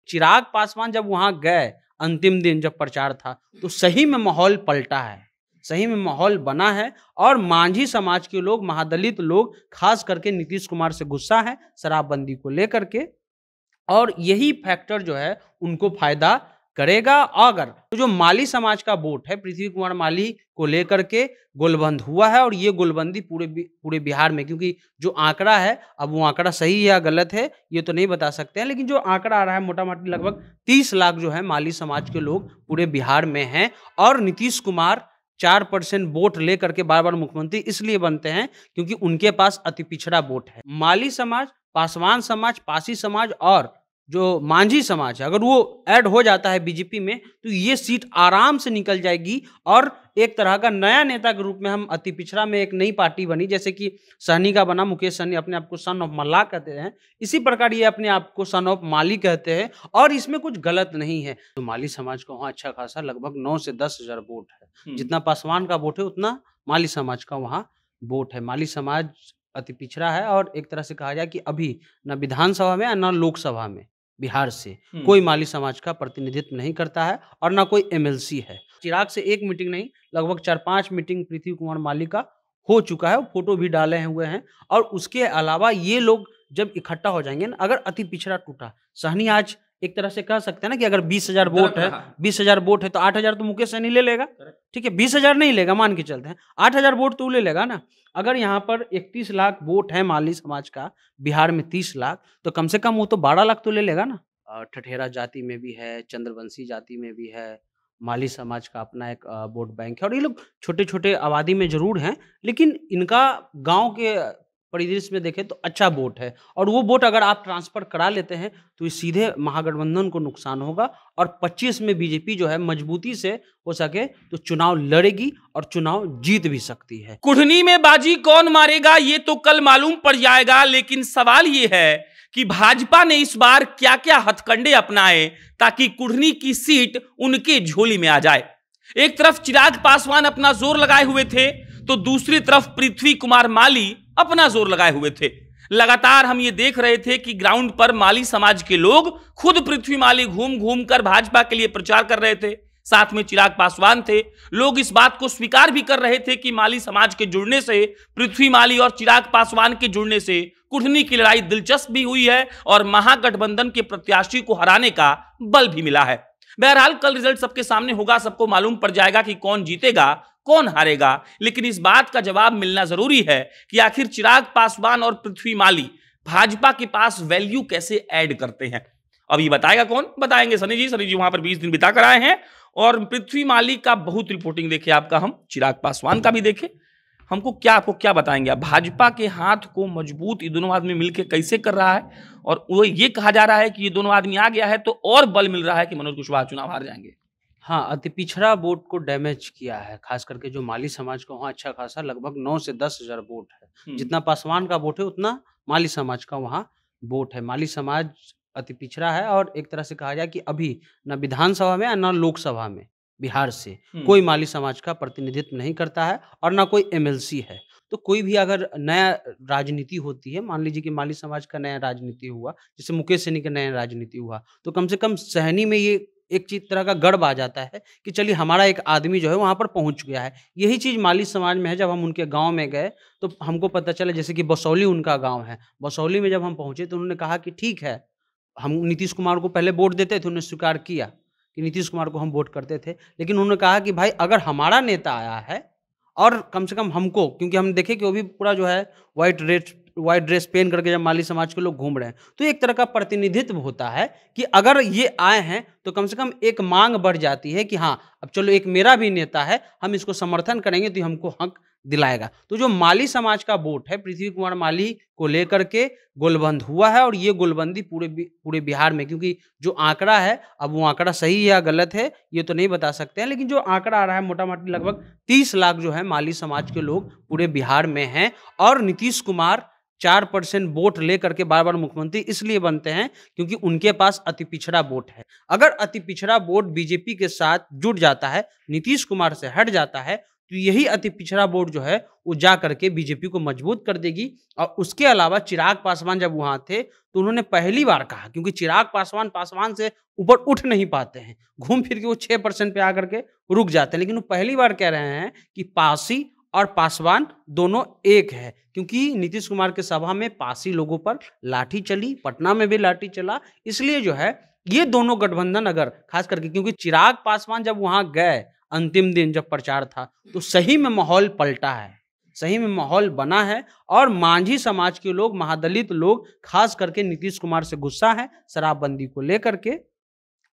चिराग पासवान जब वहां गए अंतिम दिन जब प्रचार था तो सही में माहौल पलटा है, सही में माहौल बना है और मांझी समाज के लोग, महादलित लोग खास करके नीतीश कुमार से गुस्सा है शराबबंदी को लेकर के, और यही फैक्टर जो है उनको फायदा करेगा। अगर तो जो माली समाज का वोट है पृथ्वी कुमार माली को लेकर के गोलबंद हुआ है, और ये गोलबंदी पूरे बिहार में, क्योंकि जो आंकड़ा है, अब वो आंकड़ा सही या गलत है ये तो नहीं बता सकते हैं, लेकिन जो आंकड़ा आ रहा है मोटा मोटी लगभग 30 लाख जो है माली समाज के लोग पूरे बिहार में हैं। और नीतीश कुमार 4% वोट लेकर के बार बार मुख्यमंत्री इसलिए बनते हैं क्योंकि उनके पास अति पिछड़ा वोट है। माली समाज, पासवान समाज, पासी समाज और जो मांझी समाज है, अगर वो ऐड हो जाता है बीजेपी में तो ये सीट आराम से निकल जाएगी और एक तरह का नया नेता के रूप में हम अति पिछड़ा में एक नई पार्टी बनी, जैसे कि सहनी का बना, मुकेश सहनी अपने आप को सन ऑफ मल्ला कहते हैं, इसी प्रकार ये अपने आप को सन ऑफ माली कहते हैं और इसमें कुछ गलत नहीं है। तो माली समाज का वहाँ अच्छा खासा लगभग 9 से 10 हजार वोट है, जितना पासवान का वोट है उतना माली समाज का वहाँ वोट है। माली समाज अति पिछड़ा है और एक तरह से कहा जाए कि अभी न विधानसभा में न लोकसभा में बिहार से कोई माली समाज का प्रतिनिधित्व नहीं करता है और ना कोई एमएलसी है। चिराग से एक मीटिंग नहीं, लगभग 4-5 मीटिंग पृथ्वी कुमार माली का हो चुका है, वो फोटो भी डाले हुए हैं। और उसके अलावा ये लोग जब इकट्ठा हो जाएंगे ना, अगर अति पिछड़ा टूटा, सहनी आज एक तरह से कह सकते हैं ना कि अगर 20,000 वोट है, 20,000 वोट है तो 8,000 तो मुकेश सहनी ले लेगा, ठीक है, 20,000 नहीं लेगा, मान के चलते हैं 8,000 वोट तो ले लेगा ना। अगर यहाँ पर 31 लाख वोट है माली समाज का, बिहार में 30 लाख, तो कम से कम वो तो 12 लाख तो ले लेगा ना। ठठेरा जाति में भी है, चंद्रवंशी जाति में भी है, माली समाज का अपना एक वोट बैंक है और ये लोग छोटे छोटे आबादी में जरूर हैं, लेकिन इनका गांव के परिदृश्य में देखें तो अच्छा वोट है। और वो वोट अगर आप ट्रांसफर करा लेते हैं तो ये सीधे महागठबंधन को नुकसान होगा और 25 में बीजेपी जो है मजबूती से हो सके तो चुनाव लड़ेगी और चुनाव जीत भी सकती है। कुढ़नी में बाजी कौन मारेगा ये तो कल मालूम पड़ जाएगा, लेकिन सवाल ये है कि भाजपा ने इस बार क्या क्या हथकंडे अपनाए ताकि कुढ़नी की सीट उनके झोली में आ जाए। एक तरफ चिराग पासवान अपना जोर लगाए हुए थे तो दूसरी तरफ पृथ्वी कुमार माली अपना जोर लगाए हुए थे। लगातार हम ये देख रहे थे कि ग्राउंड पर माली समाज के लोग खुद पृथ्वी माली घूम घूम कर भाजपा के लिए प्रचार कर रहे थे, साथ में चिराग पासवान थे। लोग इस बात को स्वीकार भी कर रहे थे कि माली समाज के जुड़ने से, पृथ्वी माली और चिराग पासवान के जुड़ने से कुढ़नी की लड़ाई दिलचस्प भी हुई है और महागठबंधन के प्रत्याशी को हराने का बल भी मिला है। बहरहाल कल रिजल्ट सबके सामने होगा, सबको मालूम पड़ जाएगा कि कौन जीतेगा कौन हारेगा, लेकिन इस बात का जवाब मिलना जरूरी है कि आखिर चिराग पासवान और पृथ्वी माली भाजपा के पास वैल्यू कैसे ऐड करते हैं। अब ये बताएगा कौन, बताएंगे सनी जी वहां पर 20 दिन बिता कर आए हैं और पृथ्वी माली का बहुत रिपोर्टिंग देखे आपका, हम चिराग पासवान का भी देखे। आपको क्या बताएंगे आप, भाजपा के हाथ को मजबूत ये दोनों आदमी मिलकर कैसे कर रहा है, और वो ये कहा जा रहा है कि ये दोनों आदमी आ गया है तो और बल मिल रहा है कि मनोज कुशवाहा चुनाव हार जाएंगे। हाँ, अति पिछड़ा वोट को डैमेज किया है, खास करके जो माली समाज का वहाँ अच्छा खासा लगभग 9 से 10 हजार वोट है। जितना पासवान का वोट है उतना माली समाज का वहाँ वोट है। माली समाज अति पिछड़ा है और एक तरह से कहा जाए कि अभी न विधानसभा में न लोकसभा में बिहार से कोई माली समाज का प्रतिनिधित्व नहीं करता है और ना कोई एमएलसी है। तो कोई भी अगर नया राजनीति होती है, मान लीजिए कि माली समाज का नया राजनीति हुआ, जैसे मुकेश सहनी का नया राजनीति हुआ, तो कम से कम सहनी में ये एक चीज तरह का गर्व आ जाता है कि चलिए हमारा एक आदमी जो है वहां पर पहुंच गया है। यही चीज माली समाज में है। जब हम उनके गांव में गए तो हमको पता चला, जैसे कि बसौली उनका गांव है, बसौली में जब हम पहुंचे तो उन्होंने कहा कि ठीक है, हम नीतीश कुमार को पहले वोट देते थे, उन्होंने स्वीकार किया कि नीतीश कुमार को हम वोट करते थे, लेकिन उन्होंने कहा कि भाई अगर हमारा नेता आया है और कम से कम हमको, क्योंकि हम देखे कि वो भी पूरा जो है व्हाइट ड्रेस पहन करके जब माली समाज के लोग घूम रहे हैं, तो एक तरह का प्रतिनिधित्व होता है कि अगर ये आए हैं तो कम से कम एक मांग बढ़ जाती है कि हाँ अब चलो एक मेरा भी नेता है, हम इसको समर्थन करेंगे तो हमको हक दिलाएगा। तो जो माली समाज का वोट है पृथ्वी कुमार माली को लेकर के गोलबंद हुआ है और ये गोलबंदी पूरे बिहार में, क्योंकि जो आंकड़ा है, अब वो आंकड़ा सही है या गलत है ये तो नहीं बता सकते हैं, लेकिन जो आंकड़ा आ रहा है मोटा मोटी लगभग 30 लाख जो है माली समाज के लोग पूरे बिहार में हैं। और नीतीश कुमार 4% वोट लेकर के बार बार मुख्यमंत्री इसलिए बनते हैं क्योंकि उनके पास अति पिछड़ा वोट है। अगर अति पिछड़ा वोट बीजेपी के साथ जुड़ जाता है, नीतीश कुमार से हट जाता है, तो यही अति पिछड़ा वोट जो है वो जा करके बीजेपी को मजबूत कर देगी। और उसके अलावा चिराग पासवान जब वहां थे तो उन्होंने पहली बार कहा, क्योंकि चिराग पासवान से ऊपर उठ नहीं पाते हैं, घूम फिर के वो 6% पे आकर के रुक जाते हैं, लेकिन वो पहली बार कह रहे हैं कि पासी और पासवान दोनों एक है। क्योंकि नीतीश कुमार के सभा में पासी लोगों पर लाठी चली, पटना में भी लाठी चला, इसलिए जो है ये दोनों गठबंधन अगर खास करके, क्योंकि चिराग पासवान जब वहां गए अंतिम दिन जब प्रचार था तो सही में माहौल पलटा है, सही में माहौल बना है। और मांझी समाज के लोग, महादलित लोग खास करके नीतीश कुमार से गुस्सा है शराबबंदी को लेकर के,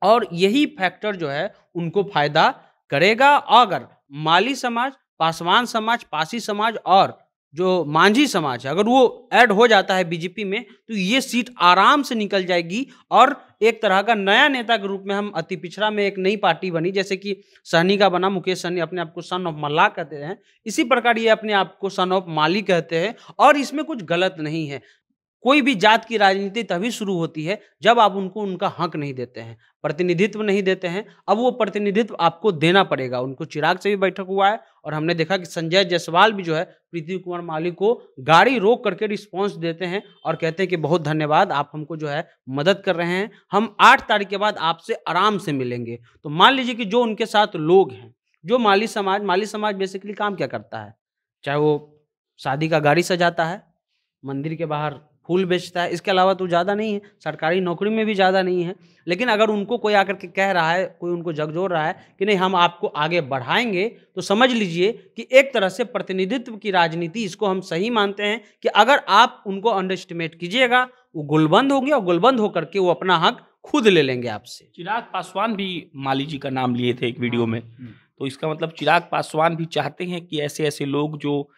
और यही फैक्टर जो है उनको फायदा करेगा। अगर माली समाज, पासवान समाज, पासी समाज और जो मांझी समाज है अगर वो ऐड हो जाता है बीजेपी में तो ये सीट आराम से निकल जाएगी। और एक तरह का नया नेता के रूप में हम अति पिछड़ा में एक नई पार्टी बनी, जैसे कि सहनी का बना, मुकेश सहनी अपने आप को सन ऑफ मल्ला कहते हैं, इसी प्रकार ये अपने आप को सन ऑफ माली कहते हैं। और इसमें कुछ गलत नहीं है। कोई भी जात की राजनीति तभी शुरू होती है जब आप उनको उनका हक नहीं देते हैं, प्रतिनिधित्व नहीं देते हैं। अब वो प्रतिनिधित्व आपको देना पड़ेगा। उनको चिराग से भी बैठक हुआ है और हमने देखा कि संजय जायसवाल भी जो है पृथ्वी कुमार माली को गाड़ी रोक करके रिस्पॉन्स देते हैं और कहते हैं कि बहुत धन्यवाद, आप हमको जो है मदद कर रहे हैं, हम 8 तारीख के बाद आपसे आराम से मिलेंगे। तो मान लीजिए कि जो उनके साथ लोग हैं, जो माली समाज बेसिकली काम क्या करता है, चाहे वो शादी का गाड़ी सजाता है, मंदिर के बाहर फूल बेचता है, इसके अलावा तो ज़्यादा नहीं है, सरकारी नौकरी में भी ज़्यादा नहीं है। लेकिन अगर उनको कोई आकर के कह रहा है, कोई उनको झकझोर रहा है कि नहीं हम आपको आगे बढ़ाएंगे, तो समझ लीजिए कि एक तरह से प्रतिनिधित्व की राजनीति, इसको हम सही मानते हैं कि अगर आप उनको अंडर एस्टिमेट कीजिएगा वो गुलबंद होंगे और गुलबंद होकर के वो अपना हक खुद ले लेंगे आपसे। चिराग पासवान भी माली जी का नाम लिए थे एक वीडियो में, तो इसका मतलब चिराग पासवान भी चाहते हैं कि ऐसे ऐसे लोग जो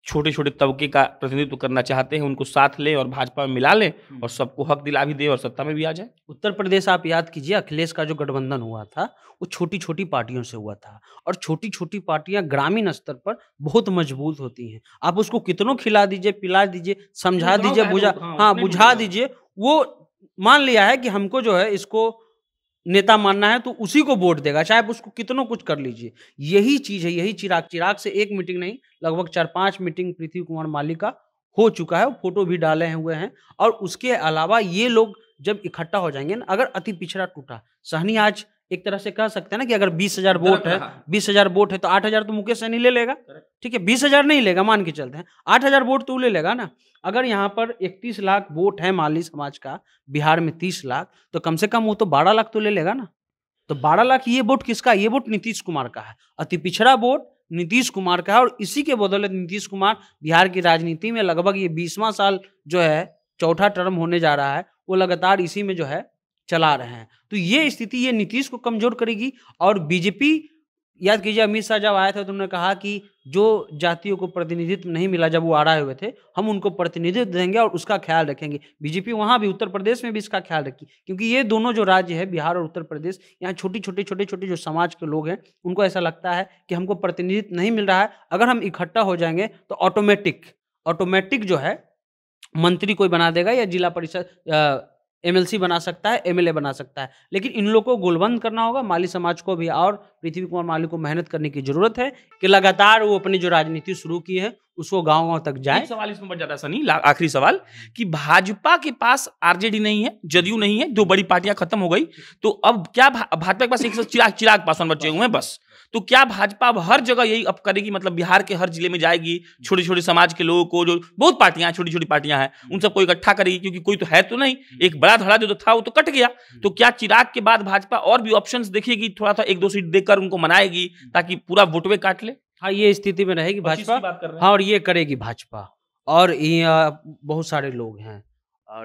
छोटे छोटे तबके का प्रतिनिधित्व करना चाहते हैं उनको साथ लें और भाजपा में मिला लें और सबको हक दिला भी दे और सत्ता में भी आ जाए। उत्तर प्रदेश आप याद कीजिए, अखिलेश का जो गठबंधन हुआ था वो छोटी छोटी पार्टियों से हुआ था, और छोटी छोटी पार्टियां ग्रामीण स्तर पर बहुत मजबूत होती हैं। आप उसको कितनों खिला दीजिए, पिला दीजिए, समझा दीजिए, बुझा दीजिए, वो मान लिया है कि हमको जो है इसको नेता मानना है तो उसी को वोट देगा, चाहे आप उसको कितनों कुछ कर लीजिए। यही चीज है, यही चिराग से एक मीटिंग नहीं, लगभग 4-5 मीटिंग पृथ्वी कुमार माली का हो चुका है, वो फोटो भी डाले हुए हैं। और उसके अलावा ये लोग जब इकट्ठा हो जाएंगे ना, अगर अति पिछड़ा टूटा, सहनी आज एक तरह से कह सकते हैं ना कि अगर 20,000 वोट है, 20,000 वोट है तो 8,000 तो मुकेश सहनी ले लेगा, ठीक है, 20,000 नहीं लेगा, मान के चलते हैं 8,000 वोट तो ले लेगा ना। अगर यहाँ पर 31 लाख वोट है माली समाज का, बिहार में 30 लाख, तो कम से कम वो तो 12 लाख तो ले लेगा ना। तो 12 लाख ये वोट किसका? ये वोट नीतीश कुमार का है, अति पिछड़ा वोट नीतीश कुमार का है। और इसी के बदौलत नीतीश कुमार बिहार की राजनीति में लगभग ये 20वां साल जो है, चौथा टर्म होने जा रहा है, वो लगातार इसी में जो है चला रहे हैं। तो ये स्थिति ये नीतीश को कमजोर करेगी। और बीजेपी, याद कीजिए अमित शाह जब आए थे तो उन्होंने कहा कि जो जातियों को प्रतिनिधित्व नहीं मिला जब वो आ रहे हुए थे, हम उनको प्रतिनिधित्व देंगे और उसका ख्याल रखेंगे। बीजेपी वहां भी, उत्तर प्रदेश में भी इसका ख्याल रखी, क्योंकि ये दोनों जो राज्य है, बिहार और उत्तर प्रदेश, यहाँ छोटे छोटे जो समाज के लोग हैं उनको ऐसा लगता है कि हमको प्रतिनिधित्व नहीं मिल रहा है। अगर हम इकट्ठा हो जाएंगे तो ऑटोमेटिक जो है मंत्री कोई बना देगा, या जिला परिषद एमएलसी बना सकता है, एमएलए बना सकता है। लेकिन इन लोगों को गोलबंद करना होगा, माली समाज को भी, और पृथ्वी कुमार माली को मेहनत करने की जरूरत है कि लगातार वो अपनी जो राजनीति शुरू की है उसको गांव-गांव तक जाए। एक सवाल इसमें बढ़ जाता है सनी, आखिरी सवाल, कि भाजपा के पास आरजेडी नहीं है, जदयू नहीं है, 2 बड़ी पार्टियां खत्म हो गई, तो अब क्या भाजपा के पास एक चिराग पासवान बचे हुए हैं बस। तो क्या भाजपा अब हर जगह यही अब करेगी, मतलब बिहार के हर जिले में जाएगी, छोटे छोटे समाज के लोगों को, जो बहुत पार्टियां हैं, छोटी छोटी पार्टियां हैं, उन सबको इकट्ठा करेगी, क्योंकि कोई तो है तो नहीं, एक बड़ा धड़ा जो था वो तो कट गया। तो क्या चिराग के बाद भाजपा और भी ऑप्शंस देखेगी, थोड़ा सा 1-2 सीट देकर उनको मनाएगी ताकि पूरा वोटवे काट ले? हाँ, ये स्थिति में रहेगी भाजपा। हाँ, और ये करेगी भाजपा। और ये बहुत सारे लोग हैं,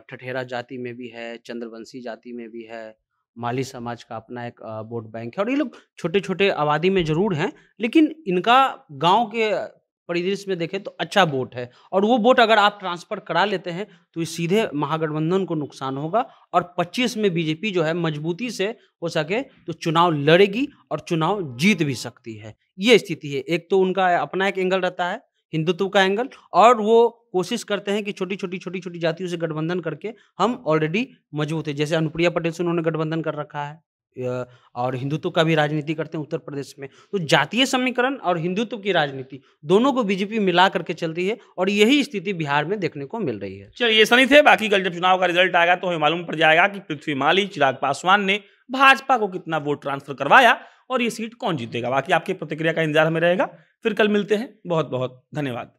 ठठेरा जाति में भी है, चंद्रवंशी जाति में भी है, माली समाज का अपना एक वोट बैंक है, और ये लोग छोटे छोटे आबादी में जरूर हैं, लेकिन इनका गांव के परिदृश्य में देखें तो अच्छा वोट है। और वो वोट अगर आप ट्रांसफर करा लेते हैं तो ये सीधे महागठबंधन को नुकसान होगा। और 25 में बीजेपी जो है मजबूती से हो सके तो चुनाव लड़ेगी और चुनाव जीत भी सकती है। ये स्थिति है। एक तो उनका अपना एक एंगल रहता है, हिंदुत्व का एंगल, और वो कोशिश करते हैं कि छोटी छोटी जातियों से गठबंधन करके हम ऑलरेडी मजबूत है। जैसे अनुप्रिया पटेल से उन्होंने गठबंधन कर रखा है, और हिंदुत्व का भी राजनीति करते हैं उत्तर प्रदेश में। तो जातीय समीकरण और हिंदुत्व की राजनीति दोनों को बीजेपी मिला करके चलती है और यही स्थिति बिहार में देखने को मिल रही है। चलिए, ये सनी थे। बाकी कल जब चुनाव का रिजल्ट आएगा तो हमें मालूम पड़ जाएगा कि पृथ्वी माली, चिराग पासवान ने भाजपा को कितना वोट ट्रांसफर करवाया और ये सीट कौन जीतेगा। बाकी आपकी प्रतिक्रिया का इंतजार हमें रहेगा। फिर कल मिलते हैं। बहुत बहुत धन्यवाद।